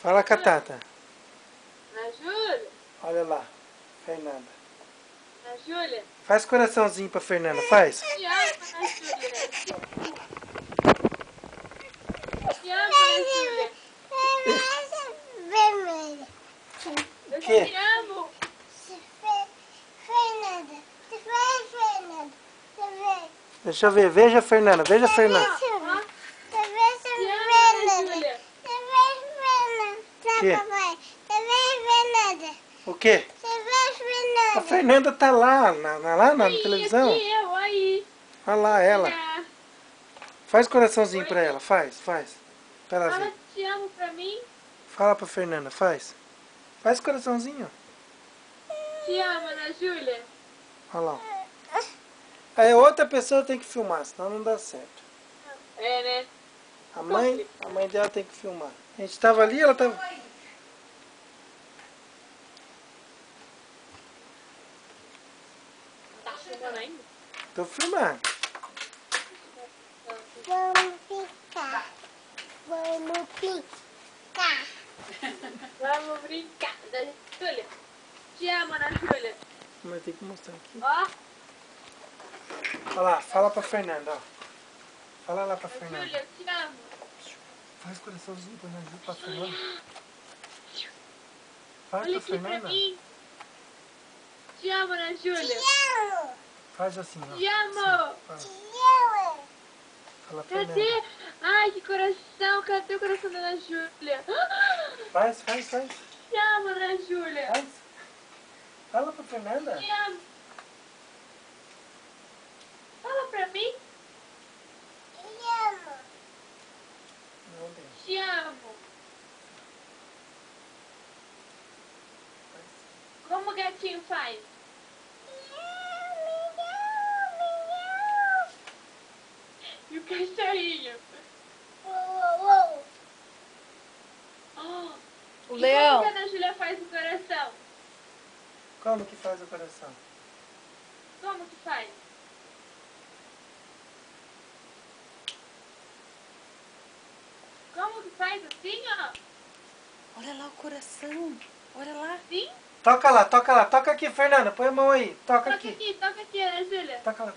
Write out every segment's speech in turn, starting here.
Fala com a Tata. Ana Júlia. Olha lá, Fernanda. Ana Júlia. Faz coraçãozinho pra Fernanda, faz. Te amo, Ana Júlia. Te amo, Ana Júlia. Vermelha. Eu Que? te amo. Fernanda. Você fez, Fernanda. Você vê. Deixa eu ver, veja a Fernanda, veja a Fernanda. Você vê, Te amo, Ana Fernanda. Júlia. Você vê, Fernanda. Tá, Que? papai. Você vê, Fernanda. O quê? Você vê, Fernanda. A Fernanda tá lá, lá na Aí, televisão. aqui eu, aí. Olha lá ela. Olha. Faz coraçãozinho pra ela, faz. Pra ela Fala ver. te amo pra mim. Fala pra Fernanda, faz. Faz coraçãozinho. Te amo, Ana Júlia. Olha lá. Aí outra pessoa tem que filmar, senão não dá certo. É, né? A mãe dela tem que filmar. A gente tava ali, ela tava... Tá filmando ainda? Tô filmando. Vamos picar. Vamos picar. Vamos brincar. Ana Júlia. Te amo, Ana Júlia. Mas tem que mostrar aqui. Ó, Olha lá, fala pra Fernanda, ó. Fala lá pra Ana Fernanda. Júlia, te amo. Faz coraçãozinho pra Fernanda. Faz Olha pra aqui pra Fernanda. mim. Te amo, Ana Júlia. Amo. Faz assim, ó. Te amo. Assim, Te amo. fala pra Cadê? Fernanda. Ai, que coração. Cadê o coração da Ana Júlia? Faz. Te amo, Ana Júlia. Faz. Fala pra Fernanda. Te amo. Fala pra mim. Te amo. Não tem. Te amo. Como o gatinho faz? E o cachorrinho? Oh, O e leão. como que a Ana Júlia faz o coração? Como que faz o coração? Como que faz? Como que faz assim, ó? Olha lá o coração. Olha lá. Assim? Toca lá. Toca aqui, Fernanda. Põe a mão aí. Toca Toca aqui. aqui, Ana Júlia. Toca lá.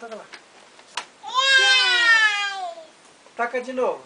Ai. Toca de novo.